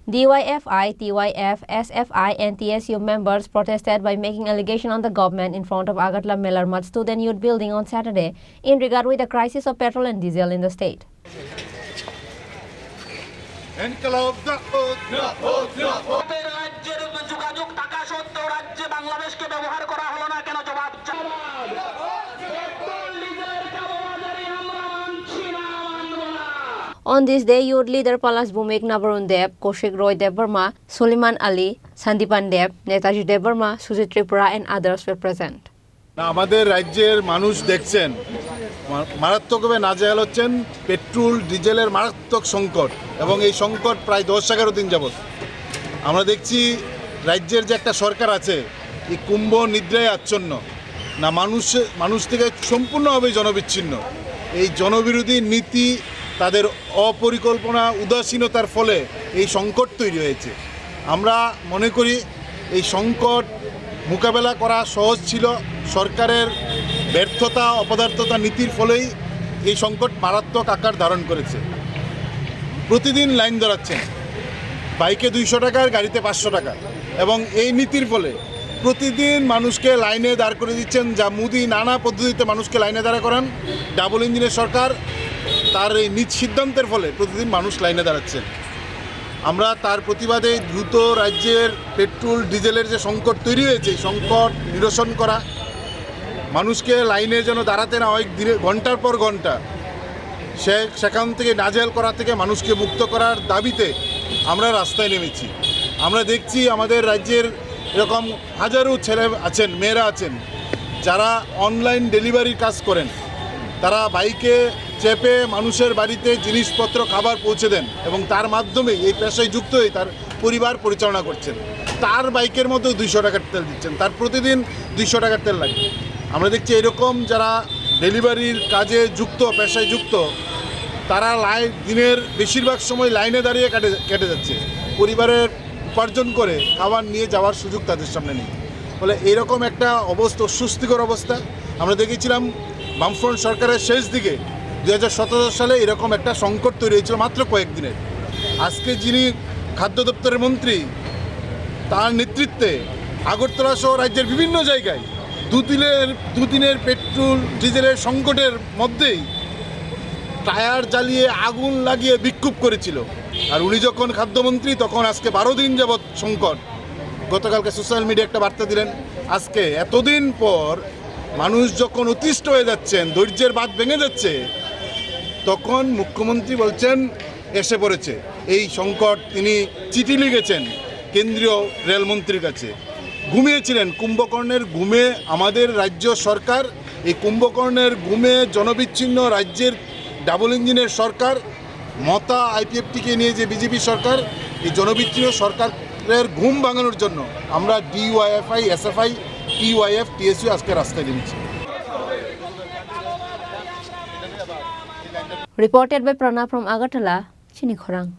DYFI, TYF, SFI and TSU members protested by making allegation on the government in front of Agartala Melar Mat Student Youth Building on Saturday in regard with the crisis of petrol and diesel in the state. On this day, youth leader Palas Bhumik Nabarun Deb, Kaushik Roy Debarma, Suleiman Ali, Sandipan Deb, Netaji Debarma, Sujit Tripura and others were present. আমাদের রাজ্যের মানুষ দেখছেন মারাত্মকভাবে নাজেহাল হচ্ছেন petrol ডিজেলের মারাত্মক সংকট এবং এই সংকট প্রায় 10-11 দিন যাবত। আমরা দেখছি রাজ্যের যে একটা সরকার আছে এই কুম্ভ নিদ্রায় আচ্ছন্ন না, মানুষ থেকে সম্পূর্ণভাবে জনবিচ্ছিন্ন। এই জনবিরোধী নীতি, তাদের অপরিকল্পনা, উদাসীনতার ফলে এই সংকট তৈরি হয়েছে। আমরা মনে করি এই সংকট মোকাবেলা করা সহজ ছিল, সরকারের ব্যর্থতা অপদার্থতা নীতির ফলেই এই সংকট মারাত্মক আকার ধারণ করেছে। প্রতিদিন লাইন ধরাচ্ছেন, বাইকে 200 টাকার, গাড়িতে 500 টাকা, এবং এই নীতির ফলে প্রতিদিন মানুষকে লাইনে দাঁড় করে দিচ্ছেন। যা মোদি নানা পদ্ধতিতে মানুষকে লাইনে দাঁড়া করান, ডাবল ইঞ্জিনের সরকার তার এই নিজ সিদ্ধান্তের ফলে প্রতিদিন মানুষ লাইনে দাঁড়াচ্ছেন। আমরা তার প্রতিবাদে দ্রুত রাজ্যের পেট্রোল ডিজেলের যে সংকট তৈরি হয়েছে এই সংকট নিরসন করা, মানুষকে লাইনে যেন দাঁড়াতে না হয় ঘন্টার পর ঘন্টা, সেখান থেকে নাজেহাল করা থেকে মানুষকে মুক্ত করার দাবিতে আমরা রাস্তায় নেমেছি। আমরা দেখছি আমাদের রাজ্যের এরকম হাজারো ছেলে আছেন, মেয়েরা আছেন যারা অনলাইন ডেলিভারির কাজ করেন। তারা বাইকে চেপে মানুষের বাড়িতে জিনিসপত্র খাবার পৌঁছে দেন এবং তার মাধ্যমে এই পেশায় যুক্ত হয়ে তার পরিবার পরিচালনা করছেন। তার বাইকের মধ্যেও 200 টাকার তেল দিচ্ছেন, তার প্রতিদিন 200 টাকার তেল লাগে। আমরা দেখছি এরকম যারা ডেলিভারির কাজে যুক্ত, পেশায় যুক্ত, তারা দিনের বেশিরভাগ সময় লাইনে দাঁড়িয়ে কেটে যাচ্ছে। পরিবারের উপার্জন করে খাবার নিয়ে যাওয়ার সুযোগ তাদের সামনে নেই। ফলে এরকম একটা অবস্থা, অস্বস্তিকর অবস্থা আমরা দেখেছিলাম বামফ্রন্ট সরকারের শেষ দিকে 2017 সালে এরকম একটা সংকট তৈরি হয়েছিল মাত্র কয়েকদিনের। আজকে যিনি খাদ্য দপ্তরের মন্ত্রী, তার নেতৃত্বে আগরতলা সহ রাজ্যের বিভিন্ন জায়গায় দুদিনের পেট্রোল ডিজেলের সংকটের মধ্যেই টায়ার জ্বালিয়ে আগুন লাগিয়ে বিক্ষোভ করেছিল। আর উনি যখন খাদ্যমন্ত্রী তখন আজকে 12 দিন যাবৎ সংকট। গতকালকে সোশ্যাল মিডিয়া একটা বার্তা দিলেন, আজকে এতদিন পর মানুষ যখন অতিষ্ঠ হয়ে যাচ্ছেন, ধৈর্যের বাঁধ ভেঙে যাচ্ছে, তখন মুখ্যমন্ত্রী বলছেন এসে পড়েছে এই সংকট। তিনি চিঠি লিখেছেন কেন্দ্রীয় রেলমন্ত্রীর কাছে। ঘুমিয়েছিলেন কুম্ভকর্ণের ঘুমে আমাদের রাজ্য সরকার। এই কুম্ভকর্ণের ঘুমে জনবিচ্ছিন্ন রাজ্যের ডাবল ইঞ্জিনের সরকার, মতা আইপিএফটিকে নিয়ে যে বিজেপি সরকার, এই জনবিচ্ছিন্ন সরকারের ঘুম ভাঙানোর জন্য আমরা ডিওয়াইএফআই, এসএফআই, টিওয়াইএফ, টিএসইউ আজকে রাস্তায় নেমেছি। Reported by Pranav from Agartala, Chini Khorang.